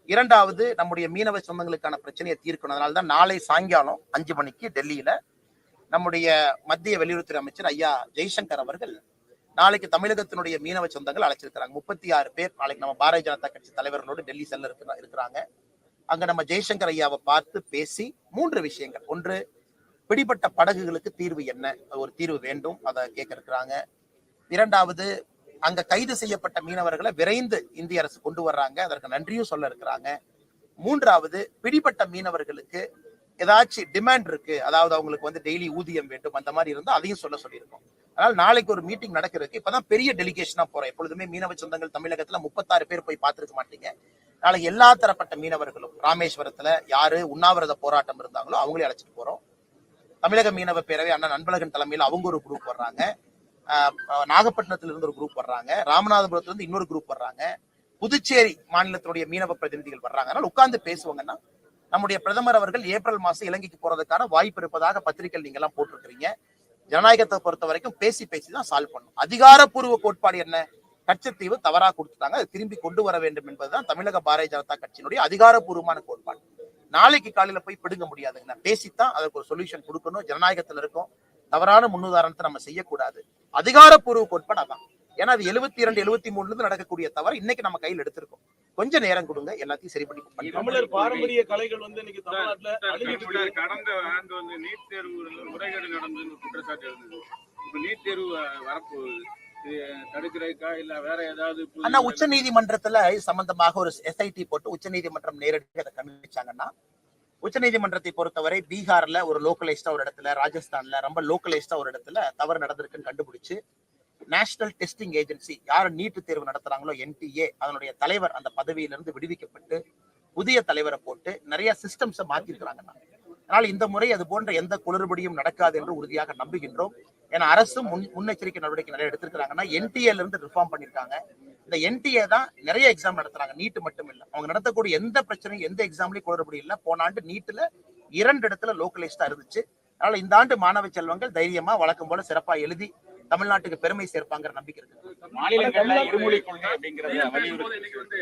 இரண்டாவது, நம்முடைய மீனவ சொந்தங்களுக்கான பிரச்சனையை தீர்க்கணும். அதனால்தான் நாளை சாயங்காலம் 5 மணிக்கு டெல்லியில நம்முடைய மத்திய வெளியுறவுத்துறை அமைச்சர் ஐயா ஜெய்சங்கர் அவர்கள் நாளைக்கு தமிழகத்தினுடைய மீனவ சொந்தங்கள் அழைச்சிருக்கிறாங்க. 36 பேர் நாளைக்கு நம்ம பாரதிய ஜனதா கட்சி தலைவர்களோடு டெல்லி செல்ல இருக்கிறாங்க. அங்க நம்ம ஜெய்சங்கர் ஐயாவை பார்த்து பேசி 3 விஷயங்கள். ஒன்று, பிடிபட்ட படகுகளுக்கு தீர்வு என்ன, ஒரு தீர்வு வேண்டும், அதை கேட்க இருக்கிறாங்க. இரண்டாவது, அங்க கைது செய்யப்பட்ட மீனவர்களை விரைந்து இந்திய அரசு கொண்டு வர்றாங்க, அதற்கு நன்றியும் சொல்ல இருக்கிறாங்க. மூன்றாவது, பிடிபட்ட மீனவர்களுக்கு ஏதாச்சும் டிமாண்ட் இருக்கு, அதாவது அவங்களுக்கு வந்து டெய்லி ஊதியம் வேண்டும், அந்த மாதிரி இருந்தா அதையும் சொல்லியிருக்கோம். அதனால நாளைக்கு ஒரு மீட்டிங் நடக்கிறதுக்கு இப்பதான் பெரிய டெலிகேஷனா போறோம். எப்பொழுதுமே மீனவ சொந்தங்கள் தமிழகத்துல 36 பேர் போய் பார்த்திருக்க மாட்டீங்க. நாளைக்கு எல்லா தரப்பட்ட மீனவர்களும் ராமேஸ்வரத்துல யாரு உண்ணாவிரத போராட்டம் இருந்தாங்களோ அவங்களே அழைச்சிட்டு போறோம். தமிழக மீனவ பேரவை அண்ணன் அன்பழகன் தலைமையில் அவங்க ஒரு குரூப் வர்றாங்க, நாகப்பட்டினத்துல இருந்து ஒரு குரூப் வர்றாங்க, ராமநாதபுரத்துல இருந்து இன்னொரு குரூப் வர்றாங்க, புதுச்சேரி மாநிலத்தினுடைய மீனவ பிரதிநிதிகள் வர்றாங்க. அதனால உட்கார்ந்து பேசுவாங்கன்னா, நம்முடைய பிரதமர் அவர்கள் ஏப்ரல் மாசம் இலங்கைக்கு போறதுக்கான வாய்ப்பு இருப்பதாக பத்திரிகைகள் நீங்க எல்லாம் போட்டிருக்கிறீங்க. ஜனநாயகத்தை பொறுத்த வரைக்கும் பேசி தான் சால்வ் பண்ணும். அதிகாரப்பூர்வ கோட்பாடு என்ன? கச்சத்தீவு தவறா கொடுத்துட்டாங்க, அது திரும்பி கொண்டு வர வேண்டும் என்பதுதான் தமிழக பாரதிய ஜனதா கட்சியினுடைய அதிகாரப்பூர்வமான கோட்பாடு. நாளைக்கு காலையில போய் பிடுங்க முடியாதுங்க, பேசித்தான் அதுக்கு ஒரு சொல்யூஷன் கொடுக்கணும். ஜனநாயகத்துல இருக்கும், தவறான முன்னுதாரணத்தை நம்ம செய்யக்கூடாது. அதிகாரப்பூர்வ கோட்பாடு அதான். ஏன்னா அது 72, 73 இருந்து நடக்கக்கூடிய தவறு இன்னைக்கு நம்ம கையில் எடுத்திருக்கோம். கொஞ்சம் நேரம் கொடுங்க, எல்லாத்தையும் சரி பண்ணி. தமிழர் பாரம்பரிய கலைகள் வந்து இன்னைக்கு தமிழ்நாட்டுல கடந்த ஆண்டு வந்து நீட் தேர்வு முறைகேடு நடந்து குற்றச்சாட்டு இருந்தது. இப்ப நீட் தேர்வு வரப்போகுது, தடுக்கிறதுக்கா இல்ல வேற ஏதாவது? ஆனா உச்ச நீதிமன்றத்துல இது சம்பந்தமாக ஒரு எஸ்ஐடி போட்டு உச்ச நீதிமன்றம் நேரடியாக அதை கண்டிச்சாங்கன்னா, உச்ச நீதிமன்றத்தை பொறுத்தவரை பீகார்ல ஒரு லோக்கலைஸ்டா ஒரு இடத்துல, ராஜஸ்தான்ல ரொம்ப லோக்கலைஸ்டா ஒரு இடத்துல தவறு நடந்திருக்குன்னு கண்டுபிடிச்சு நேஷனல் டெஸ்டிங் ஏஜென்சி யாரு நீட்டு தேர்வு நடத்துறாங்களோ NTA அதனுடைய தலைவர் அந்த பதவியிலிருந்து விடுவிக்கப்பட்டு புதிய தலைவரை போட்டு நிறைய சிஸ்டம்ஸை மாத்திருக்கிறாங்க. அதனால் இந்த முறை அது போன்ற எந்த குளறுபடியும் நடக்காது என்று உறுதியாக நம்புகின்றோம். ஏன்னா அரசும் முன்னெச்சரிக்கை நடவடிக்கை நிறைய எடுத்திருக்கிறாங்கன்னா NTA இருந்து ரிஃபார்ம் பண்ணிருக்காங்க. இந்த NTA தான் நிறைய எக்ஸாம் நடத்துறாங்க, நீட் மட்டும் இல்ல. அவங்க நடத்தக்கூடிய எந்த பிரச்சனையும் எந்த எக்ஸாம்லயும் குளறுபடி இல்லை. போன ஆண்டு நீட்ல 2 இடத்துல லோக்கலைஸ் தான் இருந்துச்சு. அதனால இந்த ஆண்டு மாணவ செல்வங்கள் தைரியமா வழக்கம் போல சிறப்பா எழுதி தமிழ்நாட்டுக்கு பெருமை சேர்ப்பாங்கிற நம்பிக்கை இருக்கு. மாநிலங்கள்ல இருமொழி கொள்கை அப்படிங்கறத வலியுறுத்தி இன்னைக்கு வந்து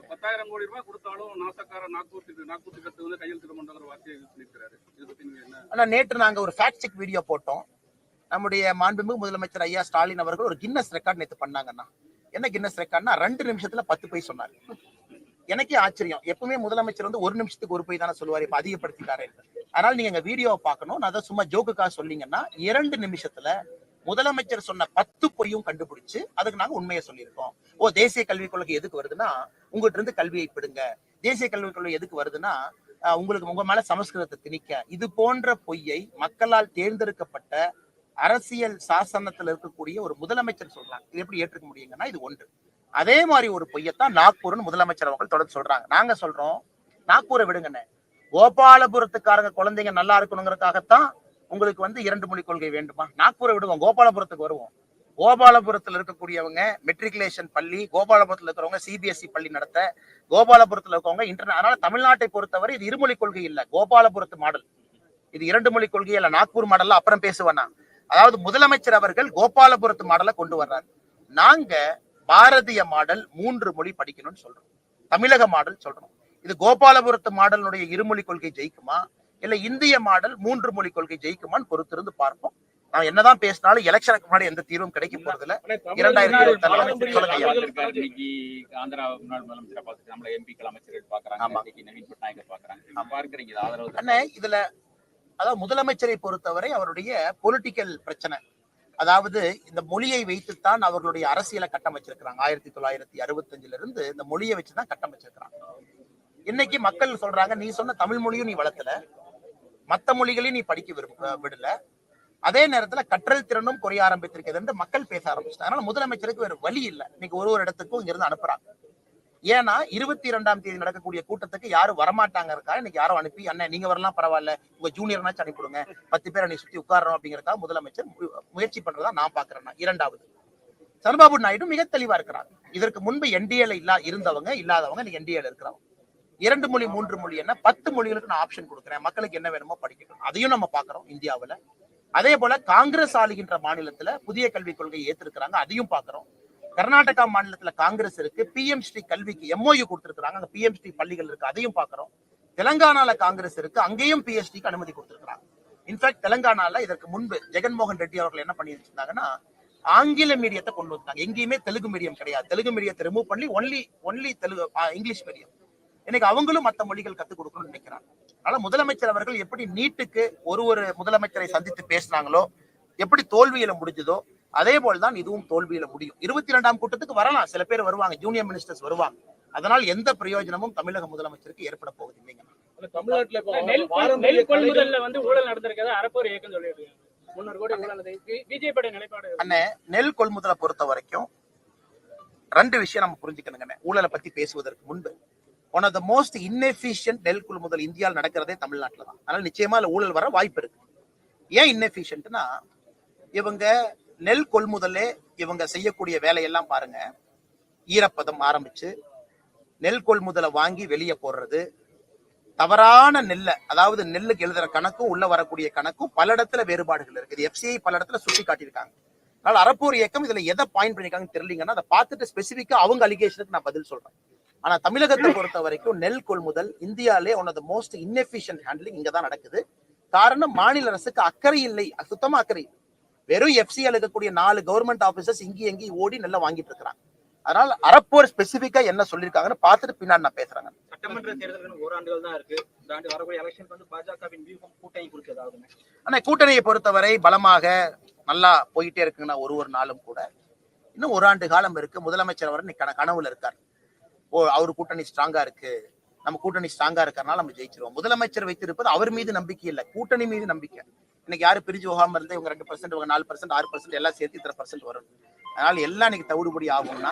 10,000 கோடி ரூபாய் கொடுத்தாலும் நாசக்கார நாக்கூர் திட்டத்தை வந்து கையெழுத்திட மாட்டாங்கிற வார்த்தையை யூஸ் பண்ணிருக்காரு. இதை பத்தி நீங்க என்ன? ஆனா நேற்று நாங்க ஒரு ஃபேக்ட் செக் வீடியோ போட்டோம். நம்முடைய மாண்புமிகு முதலமைச்சர் ஐயா ஸ்டாலின் அவர்கள் ஒரு கின்னஸ் ரெக்கார்ட் நேற்று பண்ணாங்கன்னா, என்ன கின்னஸ் ரெக்கார்ட்னா 2 நிமிஷத்துல 10 பொய் சொன்னாரு. எனக்கே ஆச்சரியம். எப்பவுமே முதலமைச்சர் வந்து 1 நிமிஷத்துக்கு ஒரு பொய் தானே சொல்லுவாரு, இப்ப அதிகப்படுத்திட்டாரு. அதனால நீங்க எங்க வீடியோவை பார்க்கணும். நான் அதை சும்மா ஜோக்குக்காக சொல்லிங்கன்னா 2 நிமிஷத்துல முதலமைச்சர் சொன்ன 10 பொய்யும் கண்டுபிடிச்சு அதுக்கு நாங்க உண்மையை சொல்லியிருக்கோம். தேசிய கல்விக் கொள்கை எதுக்கு வருதுன்னா உங்ககிட்ட இருந்து கல்வியை பிடுங்க, தேசிய கல்விக் கொள்கை எதுக்கு வருதுன்னா உங்களுக்கு உங்க மேல சமஸ்கிருதத்தை திணிக்க, இது போன்ற பொய்யை மக்களால் தேர்ந்தெடுக்கப்பட்ட அரசியல் சாசனத்தில் இருக்கக்கூடிய ஒரு முதலமைச்சர் சொல்றாங்க. இது எப்படி ஏற்றுக்க முடியுங்கன்னா இது ஒன்று. அதே மாதிரி ஒரு பொய்யத்தான் நாக்பூர்னு முதலமைச்சர் அவர்கள் தொடர்ந்து சொல்றாங்க. நாங்க சொல்றோம் நாக்பூரை விடுங்கன்னு, கோபாலபுரத்துக்காரங்க குழந்தைங்க நல்லா இருக்கணுங்கிறதுக்காகத்தான் உங்களுக்கு வந்து 2 மொழி கொள்கை வேண்டுமா? நாக்பூரை விடுவோம், கோபாலபுரத்துக்கு வருவோம். கோபாலபுரத்தில் இருக்கக்கூடியவங்க மெட்ரிகுலேஷன் பள்ளி, கோபாலபுரத்தில் இருக்கிறவங்க CBSE பள்ளி நடத்த, கோபாலபுரத்தில் இருக்கவங்க அதனால தமிழ்நாட்டை பொறுத்தவரை இது இருமொழி கொள்கை இல்ல, கோபாலபுரத்து மாடல். இது 2 மொழி கொள்கை இல்ல. நாக்பூர் மாடல்ல அப்புறம் பேசுவேன்னா. அதாவது முதலமைச்சர் அவர்கள் கோபாலபுரத்து மாடலை கொண்டு வர்றாரு. நாங்க பாரதிய மாடல் 3 மொழி படிக்கணும்னு சொல்றோம், தமிழக மாடல் சொல்றோம். இது கோபாலபுரத்து மாடலுடைய இருமொழி கொள்கை ஜெயிக்குமா இல்ல இந்திய மாடல் 3 மொழி கொள்கை ஜெயிக்குமான்னு பொறுத்திருந்து பார்ப்போம். நான் என்னதான் பேசினாலும் எலெக்ஷனுக்கு முன்னாடி எந்த தீர்வும் கிடைக்க போறது இல்ல. 2027 இன்னைக்கு ஆந்திரா முன்னாள் முதலமைச்சரை பார்த்து நம்மள எம்பிக்கள் அமைச்சர்கள் பாக்குறாங்க, நவீன் பட்நாயக் பாக்குறாங்க. பார்க்கறீங்க ஆதரவு அண்ணே. இதுல அதாவது முதலமைச்சரை பொறுத்தவரை அவருடைய பொலிட்டிக்கல் பிரச்சனை, அதாவது இந்த மொழியை வைத்துத்தான் அவர்களுடைய அரசியலை கட்டமைச்சிருக்கிறாங்க. 1965 இருந்து இந்த மொழியை வச்சுதான் கட்டமைச்சிருக்கிறாங்க. இன்னைக்கு மக்கள் சொல்றாங்க, நீ சொன்ன தமிழ் மொழியும் நீ வளர்த்தல, மத்த மொழிகளையும் நீ படிக்க விடல, அதே நேரத்துல கற்றல் திறனும் குறைய ஆரம்பித்திருக்கிறது என்று மக்கள் பேச ஆரம்பிச்சிட்டாங்க. அதனால முதலமைச்சருக்கு வேற வழி இல்லை. இன்னைக்கு ஒரு இடத்துக்கும் இங்க இருந்து அனுப்புறாங்க. ஏன்னா 22ஆம் தேதி நடக்கக்கூடிய கூட்டத்துக்கு யாரும் வரமாட்டாங்க இருக்கா, இன்னைக்கு யாரும் அனுப்பி அண்ணன் நீங்க வரலாம் பரவாயில்ல, உங்க ஜூனியர்னாச்சும் அனுப்பிடுங்க, 10 பேரை நீ சுத்தி உட்காரணும் அப்படிங்கறதுக்காக முதலமைச்சர் முயற்சி பண்றதா நான் பாக்குறேன். 2வது, சந்திரபாபு நாயுடு மிக தெளிவா இருக்கிறாங்க. இதற்கு முன்பு NDAல இருந்தவங்க இல்லாதவங்க இன்னைக்கு NDAல இருக்கிறாங்க. 2 மொழி 3 மொழி என்ன 10 மொழிகளுக்கு நான் ஆப்ஷன் கொடுக்குறேன், மக்களுக்கு என்ன வேணுமோ படிக்கணும். அதையும் நம்ம பாக்குறோம் இந்தியாவில. அதே போல காங்கிரஸ் ஆளுகின்ற மாநிலத்துல புதிய கல்விக் கொள்கையை ஏத்திருக்கிறாங்க, அதையும் பாக்குறோம். கர்நாடகா மாநிலத்துல காங்கிரஸ் இருக்கு, PM ஸ்ரீ கல்விக்கு MOU கொடுத்திருக்காங்க, அங்க PM ஸ்ரீ பள்ளிகள் இருக்கு, அதையும் பாக்குறோம். தெலங்கானால காங்கிரஸ் இருக்கு, அங்கேயும் PhDக்கு அனுமதி கொடுத்திருக்காங்க. இன்ஃபேக்ட் தெலங்கானால இதற்கு முன்பு ஜெகன்மோகன் ரெட்டி அவர்கள் என்ன பண்ணி வச்சிருந்தாங்கன்னா ஆங்கில மீடியத்தை கொண்டு வந்தாங்க. எங்கேயுமே தெலுங்கு மீடியம் கிடையாது, தெலுங்கு மீடியத்தை ரிமூவ் பண்ணி ஒன்லி இங்கிலீஷ் மீடியம். இன்னைக்கு அவங்களும் மற்ற மொழிகள் கத்துக் கொடுக்கணும்னு நினைக்கிறாங்க. அதனால முதலமைச்சர் அவர்கள் எப்படி நீட்டுக்கு ஒரு முதலமைச்சரை சந்தித்து பேசினாங்களோ, எப்படி தோல்வியில முடிஞ்சதோ அதே போல்தான் இதுவும் தோல்வியில முடியும். 22ஆம் கூட்டத்துக்கு வரலாம், சில பேர் வருவாங்க, ஜூனியர் மினிஸ்டர்ஸ் வருவாங்க. அதனால் எந்த பிரயோஜனமும் தமிழக முதலமைச்சருக்கு ஏற்பட போவது இல்லைங்க. தமிழ்நாட்டுல நெல் கொள்முதல்ல வந்து ஊழல் நடந்திருக்கிறது அறப்போர் இயக்கம் சொல்லியிருக்காங்க. 300 கோடி ஊழல். பிஜேபி நிலைப்பாடு அண்ணே, நெல் கொள்முதலை பொறுத்த வரைக்கும் 2 விஷயம் நம்ம புரிஞ்சுக்கணுங்க. ஊழலை பத்தி பேசுவதற்கு முன்பு one of the most inefficient நெல் கொள்முதல் இந்தியாவில் நடக்கிறதே தமிழ்நாட்டில் தான். அதனால நிச்சயமா ஊழல் வர வாய்ப்பு இருக்கு. ஏன் இன்எஃபிஷியன்ட்னா, இவங்க நெல் கொள்முதலே இவங்க செய்யக்கூடிய வேலையெல்லாம் பாருங்க. ஈரப்பதம் ஆரம்பிச்சு நெல் கொள்முதலை வாங்கி வெளியே போடுறது, தவறான நெல்லை, அதாவது நெல்லுக்கு எழுதுற கணக்கும் உள்ள வரக்கூடிய கணக்கும் பல இடத்துல வேறுபாடுகள் இருக்குது. FCI பல இடத்துல சுட்டி காட்டியிருக்காங்க. அதனால அறப்போர் இயக்கம் இதுல எதை பாயிண்ட் பண்ணிருக்காங்கன்னு தெரியலீங்கன்னா அதை பார்த்துட்டு ஸ்பெசிபிக்கா அவங்க அலிகேஷனுக்கு நான் பதில் சொல்றேன். ஆனா தமிழகத்தை பொறுத்த வரைக்கும் நெல் கொள்முதல் இந்தியாவிலே one of the most inefficient handling இங்க தான் நடக்குது. காரணம், மாநில அரசுக்கு அக்கறை இல்லை, சுத்தமா அக்கறை. வெறும் FCI இருக்கக்கூடிய 4 கவர்மெண்ட் ஆபீசர்ஸ் இங்கேயும் ஓடி நெல்லை வாங்கிட்டு இருக்கிறாங்க. அதனால அறப்போர் ஸ்பெசிபிக்கா என்ன சொல்லிருக்காங்கன்னு பார்த்துட்டு பின்னாடி நான் பேசுறேன். சட்டமன்ற தேர்தலுக்கு 1 ஆண்டுகள் தான் இருக்கு. இந்த ஆண்டு வரக்கூடிய எலெக்ஷன் வந்து பாஜகவின் வியூகம் கூட்டணி குறித்து ஏதாவது? ஆனா கூட்டணியை பொறுத்தவரை பலமாக நல்லா போயிட்டே இருக்குங்கன்னா ஒரு நாளும் கூட இன்னும் 1 ஆண்டு காலம் இருக்கு. முதலமைச்சர் அவர் கனவுல இருக்கார். அவரு கூட்டணி ஸ்ட்ராங்கா இருக்கு, நம்ம கூட்டணி ஸ்ட்ராங்கா இருக்கறனால நம்ம ஜெயிச்சிருவோம். முதலமைச்சர் வைத்திருப்பது அவர் மீது நம்பிக்கை இல்ல, கூட்டணி மீது நம்பிக்கை. இன்னைக்கு யாரும் பிரிஞ்சு போகாம இருந்தா இவங்க 2%, இவங்க 4%, 6% எல்லாம் சேர்த்து 3% வரும். அதனால எல்லாம் இன்னைக்கு தவிடுபடி ஆகும்னா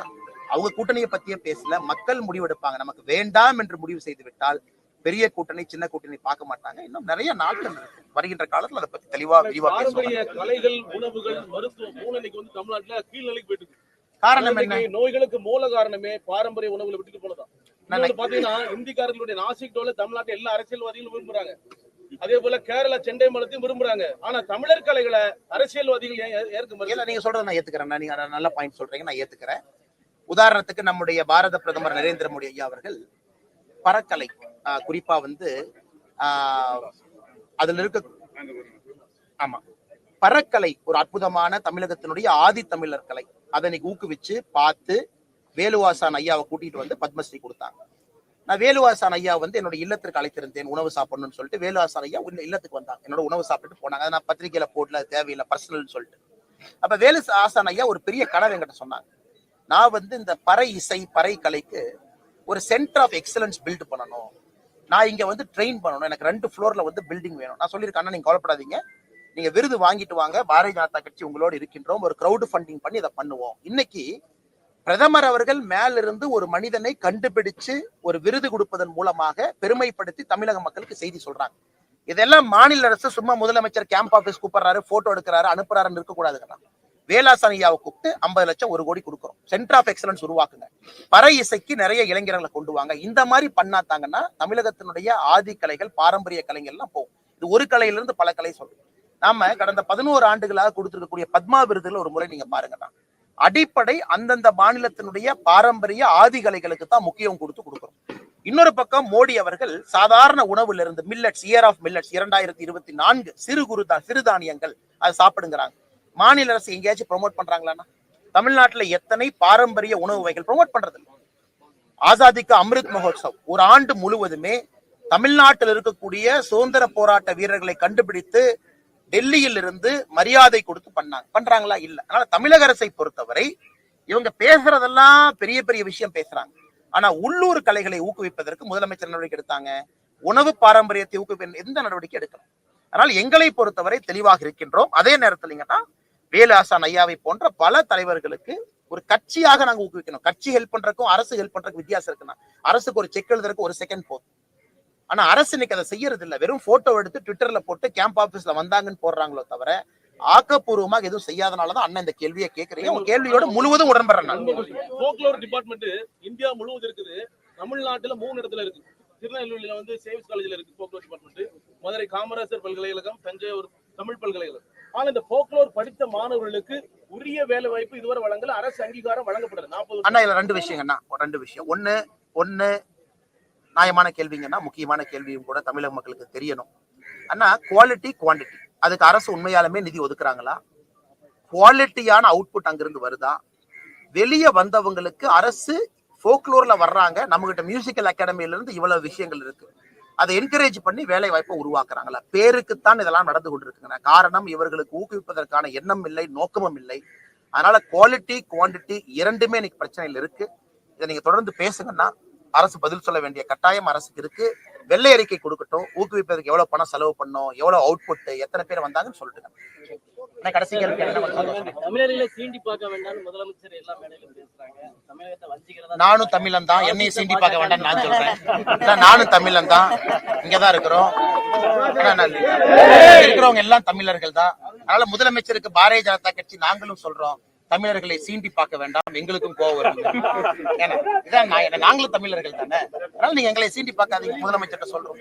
அவங்க கூட்டணியை பத்தியே பேசல, மக்கள் முடிவெடுப்பாங்க. நமக்கு வேண்டாம் என்று முடிவு செய்து விட்டால் பெரிய கூட்டணி சின்ன கூட்டணி பார்க்க மாட்டாங்க. இன்னும் நிறைய நாட்கள் இருக்கு. வருகின்ற காலத்துல அதை பத்தி விரிவா பாரம்பரிய பேசுவாங்க. கலைகள், உணவுகள், மருத்துவம் மூணு இன்னைக்கு வந்து தமிழ்நாட்டுல கீழ்நிலைக்கு போயிட்டு இருக்கு. காரணம் என்ன? நோய்களுக்கு மூல காரணமே பாரம்பரிய உணவுகளை விட்டுட்டு போனதான். பாத்தீங்கன்னா இந்திக்காரர்களுடைய நாசிக் டோல தமிழ்நாட்டில் எல்லா அரசியல்வாதிகளும் விரும்புறாங்க. அதே போல கேரளா செண்டை மலத்தையும் விரும்புறாங்க. ஆனா தமிழர் கலைகளை அரசியல்வாதிகள் ஏற்க இல்ல, நீங்க சொல்றதை நான் ஏத்துக்கிறேன். நீங்க நல்ல பாயிண்ட் சொல்றீங்க, நான் ஏத்துக்கிறேன். உதாரணத்துக்கு நம்முடைய பாரத பிரதமர் நரேந்திர மோடி ஐயா அவர்கள் பறக்கலை, குறிப்பா வந்து அதுல இருக்க ஆமா பறக்கலை ஒரு அற்புதமான தமிழகத்தினுடைய ஆதி தமிழர் கலை. அதை இன்னைக்கு ஊக்குவிச்சு பார்த்து வேலுவாசான் ஐயாவை கூட்டிட்டு வந்து பத்மஸ்ரீ கொடுத்தாங்க. நான் வேலுவாசான் ஐயா வந்து என்னோட இல்லத்திற்கு அழைத்திருந்தேன் உணவு சாப்பிடணும்னு சொல்லிட்டு. வேலுவாசான் ஐயா இல்லத்துக்கு வந்தாங்க, என்னோட உணவு சாப்பிட்டு போனாங்க. அதை நான் பத்திரிகையில போடல, தேவையில்லை, பர்சனல் சொல்லிட்டு. அப்ப வேலுவாசான் ஐயா ஒரு பெரிய கனவு என்கிட்ட சொன்னாங்க. நான் வந்து இந்த பறை இசை பறை கலைக்கு ஒரு சென்டர் ஆஃப் எக்ஸலன்ஸ் பில்ட் பண்ணணும், நான் இங்க வந்து ட்ரெயின் பண்ணணும், எனக்கு 2 ஃப்ளோர்ல வந்து பில்டிங் வேணும். நான் சொல்லியிருக்கேன், நீங்க கவலைப்படாதீங்க, நீங்க விருது வாங்கிட்டு வாங்க, பாரதிய ஜனதா கட்சி உங்களோடு இருக்கின்றோம், ஒரு கிரௌட் ஃபண்டிங் பண்ணி இதை பண்ணுவோம். இன்னைக்கு பிரதமர் அவர்கள் மேலிருந்து ஒரு மனிதனை கண்டுபிடிச்சு ஒரு விருது கொடுப்பதன் மூலமாக பெருமைப்படுத்தி தமிழக மக்களுக்கு செய்தி சொல்றாங்க. இதெல்லாம் மாநில அரசு சும்மா முதலமைச்சர் கேம்ப் ஆபீஸ் கூப்பிடுறாரு, போட்டோ எடுக்கிறாரு, அனுப்புறாருன்னு இருக்கக்கூடாதுங்க. வேலாசான் ஐயாவை கூப்பிட்டு 50 லட்சம் 1 கோடி கொடுக்குறோம், சென்டர் ஆஃப் எக்ஸலன்ஸ் உருவாக்குங்க, பறை இசைக்கு நிறைய இளைஞர்களை கொண்டு வாங்க. இந்த மாதிரி பண்ணாத்தாங்கன்னா தமிழகத்தினுடைய ஆதி கலைகள் பாரம்பரிய கலைகள்லாம் போகும். இது ஒரு கலையிலிருந்து பல கலை சொல்றோம். நாம கடந்த 11 ஆண்டுகளாக கொடுத்திருக்கக்கூடிய பத்மா விருதுல ஒரு முறை நீங்க பாருங்க, அடிப்படை அந்தந்த மாநிலத்தினுடைய பாரம்பரிய ஆதி கலைகளுக்கு தான் முக்கியம் கொடுக்கிறோம். இன்னொரு பக்கம் மோடி அவர்கள் சாதாரண உணவுல இருந்து மில்லட்ஸ், இயர் ஆஃப் மில்லட்ஸ் 2024 சிறுதானியங்கள் அதை சாப்பிடுங்கிறாங்க. மாநில அரசு எங்கேயாச்சும் ப்ரொமோட் பண்றாங்களான்னா? தமிழ்நாட்டுல எத்தனை பாரம்பரிய உணவு வகைகள் ப்ரொமோட் பண்றது? ஆசாதிக்கு அமிர்த் மகோத்சவ் ஒரு ஆண்டு முழுவதுமே தமிழ்நாட்டில் இருக்கக்கூடிய சுதந்திர போராட்ட வீரர்களை கண்டுபிடித்து டெல்லியில் இருந்து மரியாதை கொடுத்து பண்றாங்களா? இல்ல. அதனால தமிழக அரசை பொறுத்தவரை இவங்க பேசுறதெல்லாம் பெரிய பெரிய விஷயம் பேசுறாங்க. ஆனா உள்ளூர் கலைகளை ஊக்குவிப்பதற்கு முதலமைச்சர் நடவடிக்கை எடுத்தாங்க, உணவு பாரம்பரியத்தை ஊக்குவிப்ப எந்த நடவடிக்கை எடுக்கலாம். அதனால எங்களை பொறுத்தவரை தெளிவாக இருக்கின்றோம். அதே நேரத்தில் வேலாசான் ஐயாவை போன்ற பல தலைவர்களுக்கு ஒரு கட்சியாக நாங்க ஊக்குவிக்கணும். கட்சி ஹெல்ப் பண்றதுக்கும் அரசு ஹெல்ப் பண்றதுக்கும் வித்தியாசம் இருக்குன்னா, அரசுக்கு ஒரு செக் எழுதுறதுக்கு 1 செகண்ட் போதும். ஆனா அரசு இன்னைக்கு அதை செய்யறது இல்ல. வெறும் போட்டோ எடுத்து ட்விட்டர்ல போட்டு கேம்ப் ஆபீஸ்ல வந்தாங்கன்னு போடுறாங்களோ தவிர ஆக்கப்பூர்வமாக எதுவும் செய்யாதனாலதான் அண்ணன் இந்த கேள்வியை கேட்கறீங்க. உங்க கேள்வியோட முழுவதும் உடன்படுறேன். ஃபோக்லோர் டிபார்ட்மெண்ட் இந்தியா முழுவதும் இருக்குது. தமிழ்நாட்டுல 3 இடத்துல இருக்கு. திருநெல்வேலியில வந்து சேவிஸ் காலேஜ்ல இருக்கு ஃபோக்லோர் டிபார்ட்மெண்ட், மதுரை காமராசர் பல்கலைக்கழகம், தஞ்சாவூர் தமிழ் பல்கலைக்கழகம். ஆனா இந்த ஃபோக்லோர் படித்த மாணவர்களுக்கு உரிய வேலை வாய்ப்பு இதுவரை வழங்கல, அரசு அங்கீகாரம் வழங்கப்படுது. 40 அண்ணா இதுல 2 விஷயங்கண்ணா, 2 விஷயம். ஒன்னு நியாயமான கேள்விங்கன்னா, முக்கியமான கேள்வியும் கூட தமிழக மக்களுக்கு தெரியணும். அண்ணா, குவாலிட்டி குவான்டிட்டி அதுக்கு அரசு உண்மையாலுமே நிதி ஒதுக்குறாங்களா? குவாலிட்டியான அவுட்புட் அங்கிருந்து வருதா? வெளியே வந்தவங்களுக்கு அரசு ஃபோக்லோர்ல வர்றாங்க, நம்மகிட்ட மியூசிக்கல் அகாடமியில இருந்து இவ்வளவு விஷயங்கள் இருக்கு, அதை என்கரேஜ் பண்ணி வேலை வாய்ப்பை உருவாக்குறாங்களா? பேருக்குத்தான் இதெல்லாம் நடந்து கொண்டிருக்குங்க. காரணம், இவர்களுக்கு ஊக்குவிப்பதற்கான எண்ணம் இல்லை, நோக்கமும் இல்லை. அதனால குவாலிட்டி குவான்டிட்டி 2மே இன்னைக்கு பிரச்சனையில் இருக்கு. இதை நீங்க தொடர்ந்து பேசுங்கன்னா அரசு பதில் சொல்ல வேண்டிய கட்டாயம் அரசுக்கு இருக்கு. வெள்ளை அறிக்கை கொடுக்கட்டும், ஊக்குவிப்பதற்கு எவ்வளவு பணம் செலவு பண்ணோம், எவ்வளவு அவுட்புட், எத்தனை பேர் வந்தாங்கன்னு சொல்லிட்டு. கடைசி கேள்வி, தமிழர்களை சீண்டி பார்க்க வேண்டாம் முதலமைச்சர் எல்லா மேடையிலும் பேசுறாங்க. தமிழகத்தை வஞ்சிக்கிறதா? நானும் தமிழன் தான், என்னை சீண்டி பார்க்க வேண்டாம் நான் சொல்றேன். நானும் தமிழன் தான், இங்கதான் இருக்கிறோம், இருக்கிறவங்க எல்லாம் தமிழர்கள் தான். அதனால முதலமைச்சருக்கு பாரதிய ஜனதா கட்சி நாங்களும் சொல்றோம், தமிழர்களை சீண்டி பார்க்க வேண்டாம், எங்களுக்கும் கோவம் வருது. நாங்களும் தமிழர்கள் தானே, அதனால நீங்க எங்களை சீண்டி பார்க்காதீங்க முதலமைச்சர்கிட்ட சொல்றோம்.